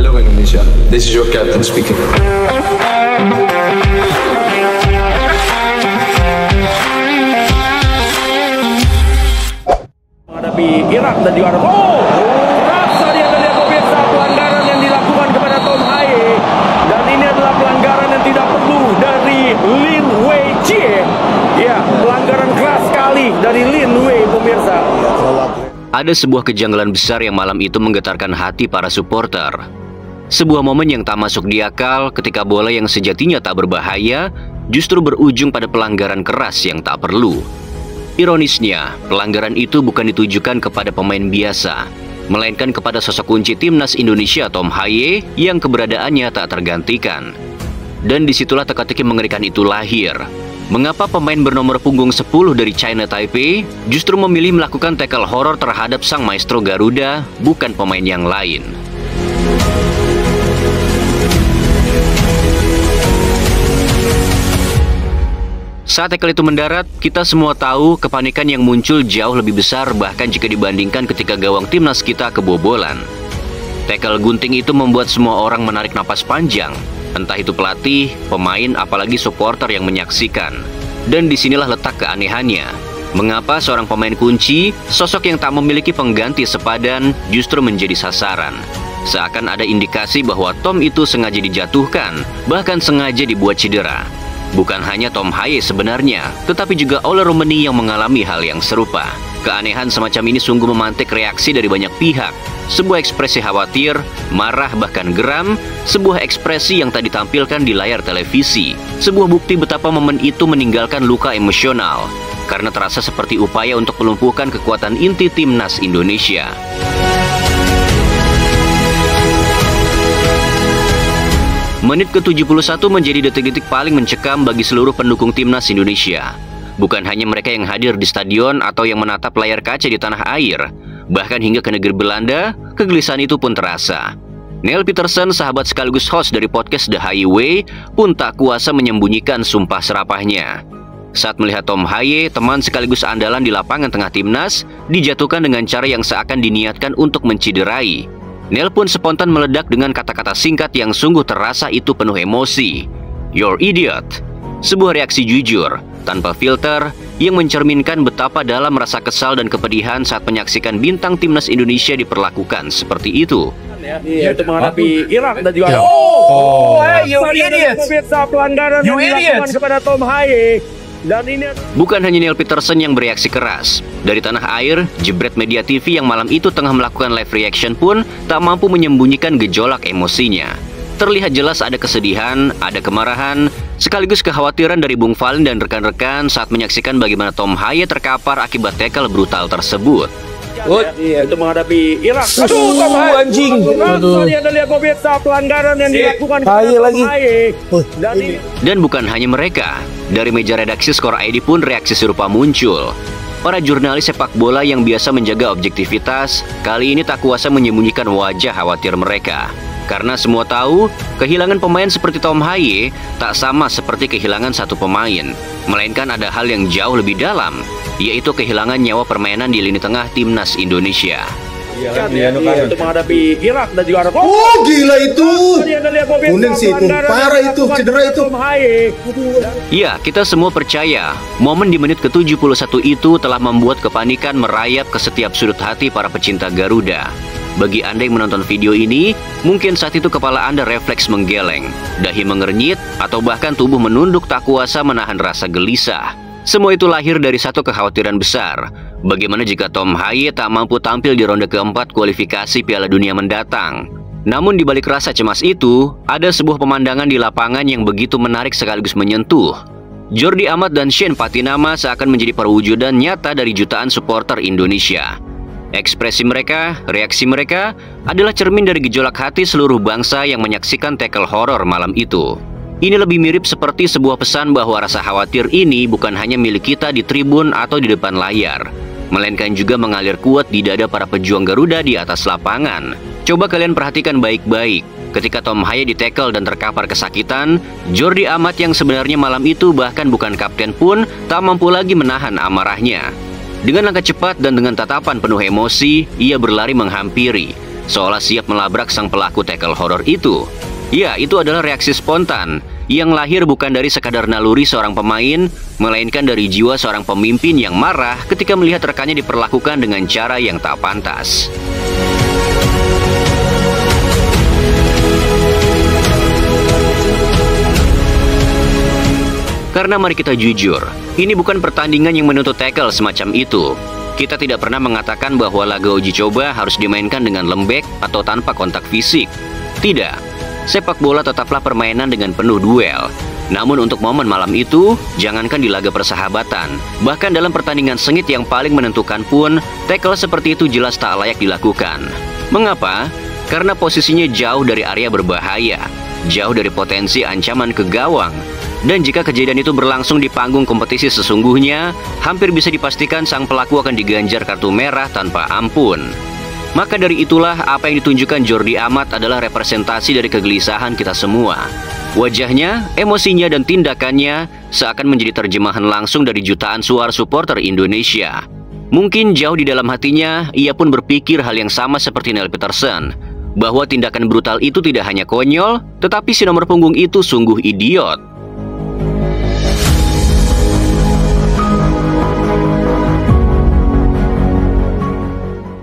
Hello Indonesia, this is your captain speaking. Menghadapi Irak dan juga Arab. Rasa dia melihat pemirsa pelanggaran yang dilakukan kepada Tom Haye, dan ini adalah pelanggaran yang tidak perlu dari Lin Wei Jie. Ya, pelanggaran keras sekali dari Lin Wei pemirsa. Ada sebuah kejanggalan besar yang malam itu menggetarkan hati para supporter. Sebuah momen yang tak masuk di akal ketika bola yang sejatinya tak berbahaya justru berujung pada pelanggaran keras yang tak perlu. Ironisnya, pelanggaran itu bukan ditujukan kepada pemain biasa, melainkan kepada sosok kunci timnas Indonesia Tom Haye yang keberadaannya tak tergantikan. Dan disitulah teka-teki mengerikan itu lahir. Mengapa pemain bernomor punggung 10 dari China Taipei justru memilih melakukan tackle horor terhadap sang maestro Garuda, bukan pemain yang lain? Saat tackle itu mendarat, kita semua tahu kepanikan yang muncul jauh lebih besar bahkan jika dibandingkan ketika gawang timnas kita kebobolan. Tackle gunting itu membuat semua orang menarik napas panjang, entah itu pelatih, pemain, apalagi supporter yang menyaksikan. Dan disinilah letak keanehannya. Mengapa seorang pemain kunci, sosok yang tak memiliki pengganti sepadan, justru menjadi sasaran? Seakan ada indikasi bahwa Tom itu sengaja dijatuhkan, bahkan sengaja dibuat cedera. Bukan hanya Tom Haye sebenarnya, tetapi juga Ole Roumanie yang mengalami hal yang serupa. Keanehan semacam ini sungguh memantik reaksi dari banyak pihak. Sebuah ekspresi khawatir, marah, bahkan geram, sebuah ekspresi yang tak ditampilkan di layar televisi. Sebuah bukti betapa momen itu meninggalkan luka emosional, karena terasa seperti upaya untuk melumpuhkan kekuatan inti timnas Indonesia. Menit ke-71 menjadi detik-detik paling mencekam bagi seluruh pendukung timnas Indonesia. Bukan hanya mereka yang hadir di stadion atau yang menatap layar kaca di tanah air, bahkan hingga ke negeri Belanda, kegelisahan itu pun terasa. Neil Peterson, sahabat sekaligus host dari podcast The Highway, pun tak kuasa menyembunyikan sumpah serapahnya. Saat melihat Tom Haye, teman sekaligus andalan di lapangan tengah timnas, dijatuhkan dengan cara yang seakan diniatkan untuk menciderai. Neil pun spontan meledak dengan kata-kata singkat yang sungguh terasa itu penuh emosi. "You're idiot." Sebuah reaksi jujur, tanpa filter, yang mencerminkan betapa dalam rasa kesal dan kepedihan saat menyaksikan bintang timnas Indonesia diperlakukan seperti itu. Untuk menghadapi Irak dan juga You idiot! pelanggaran You yang dilakukan idiot! kepada Tom Haye. Dan ini Bukan hanya Neil Peterson yang bereaksi keras. Dari tanah air, jebret media TV yang malam itu tengah melakukan live reaction pun tak mampu menyembunyikan gejolak emosinya. Terlihat jelas ada kesedihan, ada kemarahan, sekaligus kekhawatiran dari Bung Falin dan rekan-rekan saat menyaksikan bagaimana Tom Haye terkapar akibat tackle brutal tersebut. untuk menghadapi Irak. Anjing. Tadi Anda lihat pemirsa pelanggaran yang dilakukan kepada Haye Tom lagi. Haye. Dan ini Dan bukan hanya mereka, dari meja redaksi Skor ID pun reaksi serupa muncul. Para jurnalis sepak bola yang biasa menjaga objektivitas, kali ini tak kuasa menyembunyikan wajah khawatir mereka. Karena semua tahu, kehilangan pemain seperti Tom Haye tak sama seperti kehilangan satu pemain, melainkan ada hal yang jauh lebih dalam, yaitu kehilangan nyawa permainan di lini tengah timnas Indonesia. untuk menghadapi Irak dan juga Arab. Oh gila itu. Tadi Anda lihat pemirsa Kuning sih itu. pelanggaran Parah yang itu, dilakukan cedera kepada itu. Tom Haye. Ya, kita semua percaya, momen di menit ke-71 itu telah membuat kepanikan merayap ke setiap sudut hati para pecinta Garuda. Bagi Anda yang menonton video ini, mungkin saat itu kepala Anda refleks menggeleng, dahi mengernyit, atau bahkan tubuh menunduk tak kuasa menahan rasa gelisah. Semua itu lahir dari satu kekhawatiran besar. Bagaimana jika Tom Haye tak mampu tampil di ronde keempat kualifikasi Piala Dunia mendatang? Namun di balik rasa cemas itu, ada sebuah pemandangan di lapangan yang begitu menarik sekaligus menyentuh. Jordi Amat dan Shane Patinama seakan menjadi perwujudan nyata dari jutaan supporter Indonesia. Ekspresi mereka, reaksi mereka, adalah cermin dari gejolak hati seluruh bangsa yang menyaksikan tackle horor malam itu. Ini lebih mirip seperti sebuah pesan bahwa rasa khawatir ini bukan hanya milik kita di tribun atau di depan layar, melainkan juga mengalir kuat di dada para pejuang Garuda di atas lapangan. Coba kalian perhatikan baik-baik. Ketika Tom Haye ditackle dan terkapar kesakitan, Jordi Amat yang sebenarnya malam itu bahkan bukan kapten pun tak mampu lagi menahan amarahnya. Dengan langkah cepat dan dengan tatapan penuh emosi, ia berlari menghampiri. seolah siap melabrak sang pelaku tackle horor itu. Ya, itu adalah reaksi spontan yang lahir bukan dari sekadar naluri seorang pemain, melainkan dari jiwa seorang pemimpin yang marah ketika melihat rekannya diperlakukan dengan cara yang tak pantas. Karena mari kita jujur, ini bukan pertandingan yang menuntut tackle semacam itu. Kita tidak pernah mengatakan bahwa laga uji coba harus dimainkan dengan lembek atau tanpa kontak fisik. Tidak, sepak bola tetaplah permainan dengan penuh duel. Namun untuk momen malam itu, jangankan di laga persahabatan, bahkan dalam pertandingan sengit yang paling menentukan pun, tackle seperti itu jelas tak layak dilakukan. Mengapa? Karena posisinya jauh dari area berbahaya, jauh dari potensi ancaman ke gawang. Dan jika kejadian itu berlangsung di panggung kompetisi sesungguhnya, hampir bisa dipastikan sang pelaku akan diganjar kartu merah tanpa ampun. Maka dari itulah apa yang ditunjukkan Jordi Amat adalah representasi dari kegelisahan kita semua. Wajahnya, emosinya, dan tindakannya seakan menjadi terjemahan langsung dari jutaan suara supporter Indonesia. Mungkin jauh di dalam hatinya, ia pun berpikir hal yang sama seperti Neil Peterson, bahwa tindakan brutal itu tidak hanya konyol, tetapi si nomor punggung itu sungguh idiot.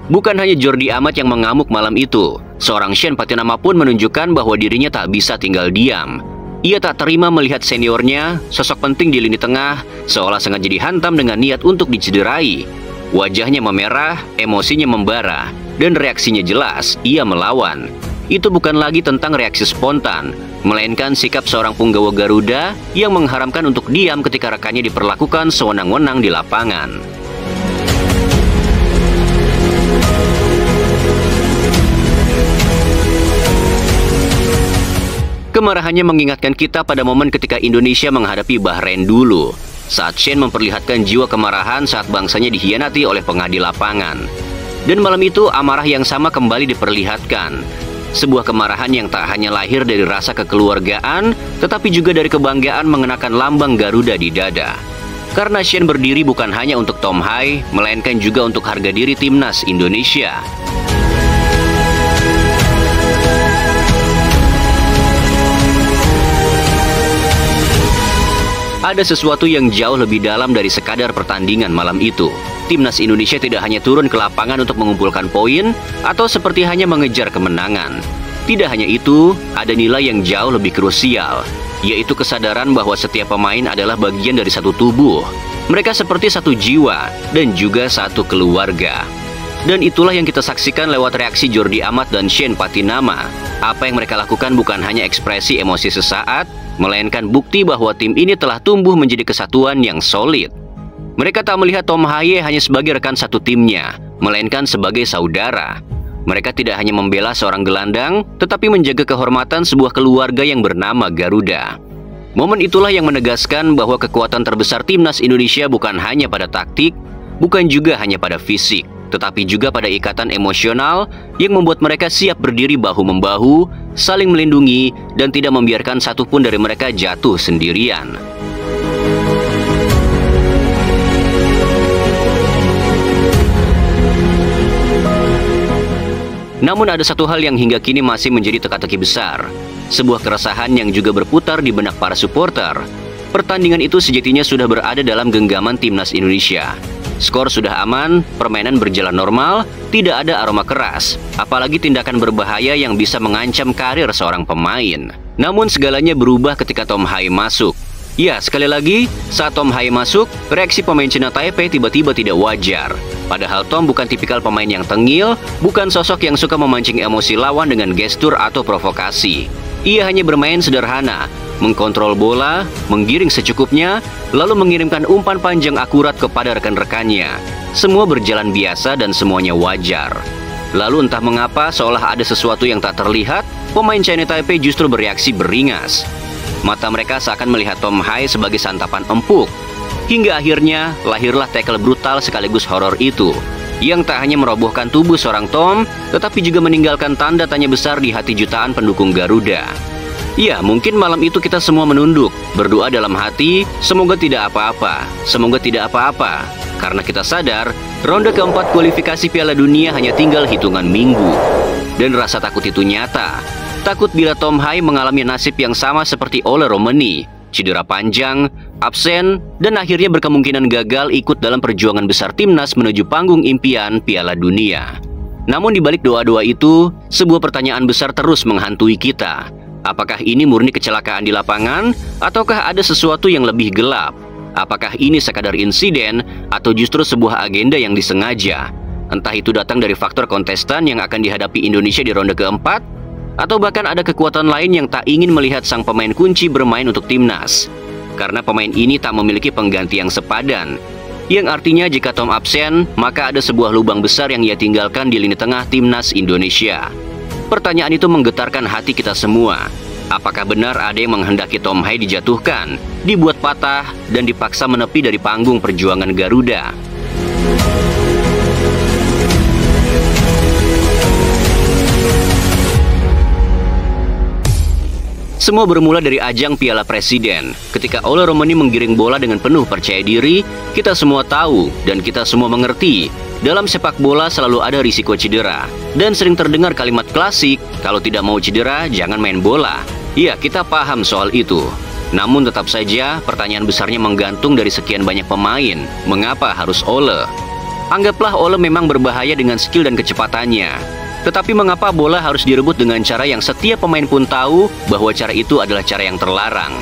Bukan hanya Jordi Amat yang mengamuk malam itu, seorang Shane Patinama pun menunjukkan bahwa dirinya tak bisa tinggal diam. Ia tak terima melihat seniornya, sosok penting di lini tengah, seolah sengaja dihantam dengan niat untuk dicederai. Wajahnya memerah, emosinya membara, dan reaksinya jelas, ia melawan. Itu bukan lagi tentang reaksi spontan, melainkan sikap seorang punggawa Garuda yang mengharamkan untuk diam ketika rekannya diperlakukan sewenang-wenang di lapangan. Kemarahannya mengingatkan kita pada momen ketika Indonesia menghadapi Bahrain dulu, saat Shane memperlihatkan jiwa kemarahan saat bangsanya dikhianati oleh pengadil lapangan. Dan malam itu amarah yang sama kembali diperlihatkan. Sebuah kemarahan yang tak hanya lahir dari rasa kekeluargaan, tetapi juga dari kebanggaan mengenakan lambang Garuda di dada. Karena Shane berdiri bukan hanya untuk Tom Hai, melainkan juga untuk harga diri timnas Indonesia. Ada sesuatu yang jauh lebih dalam dari sekadar pertandingan malam itu. Timnas Indonesia tidak hanya turun ke lapangan untuk mengumpulkan poin atau seperti hanya mengejar kemenangan. Tidak hanya itu, ada nilai yang jauh lebih krusial, yaitu kesadaran bahwa setiap pemain adalah bagian dari satu tubuh. Mereka seperti satu jiwa dan juga satu keluarga. Dan itulah yang kita saksikan lewat reaksi Jordi Amat dan Shane Patinama. Apa yang mereka lakukan bukan hanya ekspresi emosi sesaat, melainkan bukti bahwa tim ini telah tumbuh menjadi kesatuan yang solid. Mereka tak melihat Tom Hai hanya sebagai rekan satu timnya, melainkan sebagai saudara. Mereka tidak hanya membela seorang gelandang, tetapi menjaga kehormatan sebuah keluarga yang bernama Garuda. Momen itulah yang menegaskan bahwa kekuatan terbesar timnas Indonesia bukan hanya pada taktik, bukan juga hanya pada fisik, tetapi juga pada ikatan emosional yang membuat mereka siap berdiri bahu-membahu, saling melindungi, dan tidak membiarkan satupun dari mereka jatuh sendirian. Namun ada satu hal yang hingga kini masih menjadi teka-teki besar, sebuah keresahan yang juga berputar di benak para supporter. Pertandingan itu sejatinya sudah berada dalam genggaman timnas Indonesia. Skor sudah aman, permainan berjalan normal, tidak ada aroma keras, apalagi tindakan berbahaya yang bisa mengancam karir seorang pemain. Namun segalanya berubah ketika Tom Hai masuk. Ya, sekali lagi, saat Tom Hai masuk, reaksi pemain China Taipei tiba-tiba tidak wajar. Padahal Tom bukan tipikal pemain yang tengil, bukan sosok yang suka memancing emosi lawan dengan gestur atau provokasi. Ia hanya bermain sederhana, mengkontrol bola, menggiring secukupnya, lalu mengirimkan umpan panjang akurat kepada rekan-rekannya. Semua berjalan biasa dan semuanya wajar. Lalu entah mengapa seolah ada sesuatu yang tak terlihat, pemain China Taipei justru bereaksi beringas. Mata mereka seakan melihat Tom Hai sebagai santapan empuk. Hingga akhirnya lahirlah tackle brutal sekaligus horor itu, yang tak hanya merobohkan tubuh seorang Tom, tetapi juga meninggalkan tanda tanya besar di hati jutaan pendukung Garuda. Ya, mungkin malam itu kita semua menunduk, berdoa dalam hati, semoga tidak apa-apa, semoga tidak apa-apa. Karena kita sadar, ronde keempat kualifikasi Piala Dunia hanya tinggal hitungan minggu. Dan rasa takut itu nyata. Takut bila Tom Hai mengalami nasib yang sama seperti Ole Romani, cedera panjang, absen, dan akhirnya berkemungkinan gagal ikut dalam perjuangan besar timnas menuju panggung impian Piala Dunia. Namun di balik doa-doa itu, sebuah pertanyaan besar terus menghantui kita. Apakah ini murni kecelakaan di lapangan, ataukah ada sesuatu yang lebih gelap? Apakah ini sekadar insiden, atau justru sebuah agenda yang disengaja? Entah itu datang dari faktor kontestan yang akan dihadapi Indonesia di ronde keempat, atau bahkan ada kekuatan lain yang tak ingin melihat sang pemain kunci bermain untuk timnas. Karena pemain ini tak memiliki pengganti yang sepadan. Yang artinya jika Tom absen, maka ada sebuah lubang besar yang ia tinggalkan di lini tengah timnas Indonesia. Pertanyaan itu menggetarkan hati kita semua. Apakah benar ada yang menghendaki Tom Hai dijatuhkan, dibuat patah, dan dipaksa menepi dari panggung perjuangan Garuda? Semua bermula dari ajang Piala Presiden. Ketika Ole Romani menggiring bola dengan penuh percaya diri, kita semua tahu dan kita semua mengerti, dalam sepak bola selalu ada risiko cedera. Dan sering terdengar kalimat klasik, kalau tidak mau cedera, jangan main bola. Ya, kita paham soal itu. Namun tetap saja, pertanyaan besarnya menggantung dari sekian banyak pemain. Mengapa harus Ole? Anggaplah Ole memang berbahaya dengan skill dan kecepatannya. Tetapi mengapa bola harus direbut dengan cara yang setiap pemain pun tahu bahwa cara itu adalah cara yang terlarang?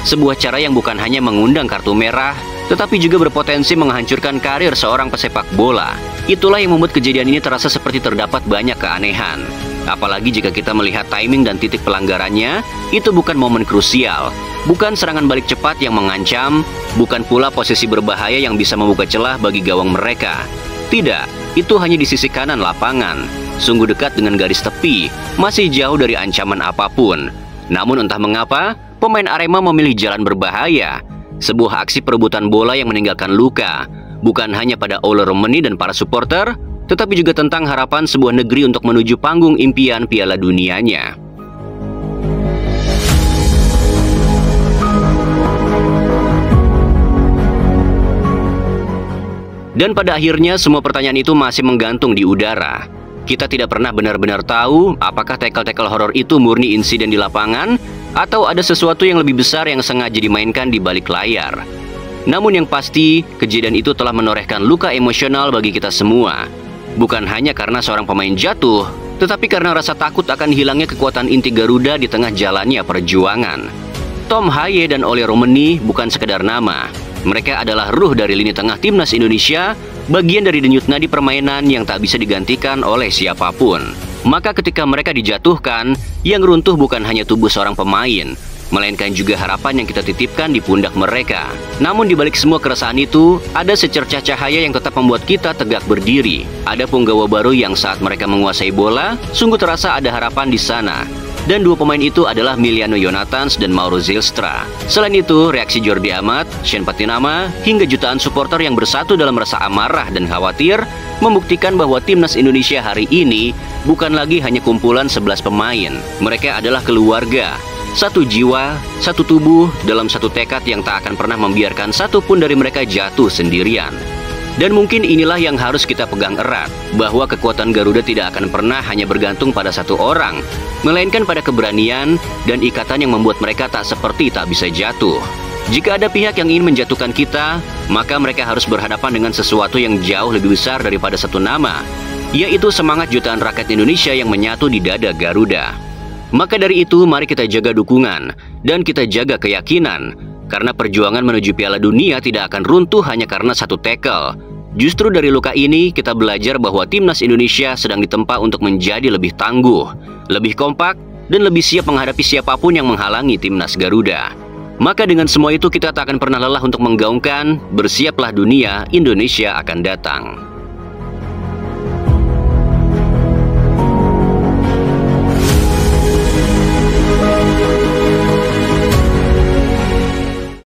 Sebuah cara yang bukan hanya mengundang kartu merah, tetapi juga berpotensi menghancurkan karir seorang pesepak bola. Itulah yang membuat kejadian ini terasa seperti terdapat banyak keanehan. Apalagi jika kita melihat timing dan titik pelanggarannya, itu bukan momen krusial, bukan serangan balik cepat yang mengancam, bukan pula posisi berbahaya yang bisa membuka celah bagi gawang mereka. Tidak, itu hanya di sisi kanan lapangan, sungguh dekat dengan garis tepi, masih jauh dari ancaman apapun. Namun entah mengapa, pemain Arema memilih jalan berbahaya. Sebuah aksi perebutan bola yang meninggalkan luka, bukan hanya pada Ole Romani dan para supporter, tetapi juga tentang harapan sebuah negeri untuk menuju panggung impian Piala Dunianya. Dan pada akhirnya semua pertanyaan itu masih menggantung di udara. Kita tidak pernah benar-benar tahu apakah tackle-tackle horor itu murni insiden di lapangan atau ada sesuatu yang lebih besar yang sengaja dimainkan di balik layar. Namun yang pasti, kejadian itu telah menorehkan luka emosional bagi kita semua. Bukan hanya karena seorang pemain jatuh, tetapi karena rasa takut akan hilangnya kekuatan inti Garuda di tengah jalannya perjuangan. Tom Hai dan Ole Romani bukan sekedar nama. Mereka adalah ruh dari lini tengah timnas Indonesia, bagian dari denyut nadi permainan yang tak bisa digantikan oleh siapapun. Maka ketika mereka dijatuhkan, yang runtuh bukan hanya tubuh seorang pemain, melainkan juga harapan yang kita titipkan di pundak mereka. Namun di balik semua keresahan itu, ada secercah cahaya yang tetap membuat kita tegak berdiri. Ada punggawa baru yang saat mereka menguasai bola, sungguh terasa ada harapan di sana. Dan dua pemain itu adalah Miliano Yonathans dan Mauro Zylstra. Selain itu, reaksi Jordi Amat, Shane Patinama, hingga jutaan supporter yang bersatu dalam rasa amarah dan khawatir membuktikan bahwa timnas Indonesia hari ini bukan lagi hanya kumpulan 11 pemain. Mereka adalah keluarga, satu jiwa, satu tubuh, dalam satu tekad yang tak akan pernah membiarkan satu pun dari mereka jatuh sendirian. Dan mungkin inilah yang harus kita pegang erat, bahwa kekuatan Garuda tidak akan pernah hanya bergantung pada satu orang, melainkan pada keberanian dan ikatan yang membuat mereka tak seperti tak bisa jatuh. Jika ada pihak yang ingin menjatuhkan kita, maka mereka harus berhadapan dengan sesuatu yang jauh lebih besar daripada satu nama, yaitu semangat jutaan rakyat Indonesia yang menyatu di dada Garuda. Maka dari itu, mari kita jaga dukungan dan kita jaga keyakinan. Karena perjuangan menuju Piala Dunia tidak akan runtuh hanya karena satu tackle. Justru dari luka ini, kita belajar bahwa timnas Indonesia sedang ditempa untuk menjadi lebih tangguh, lebih kompak, dan lebih siap menghadapi siapapun yang menghalangi timnas Garuda. Maka dengan semua itu kita tak akan pernah lelah untuk menggaungkan, bersiaplah dunia, Indonesia akan datang.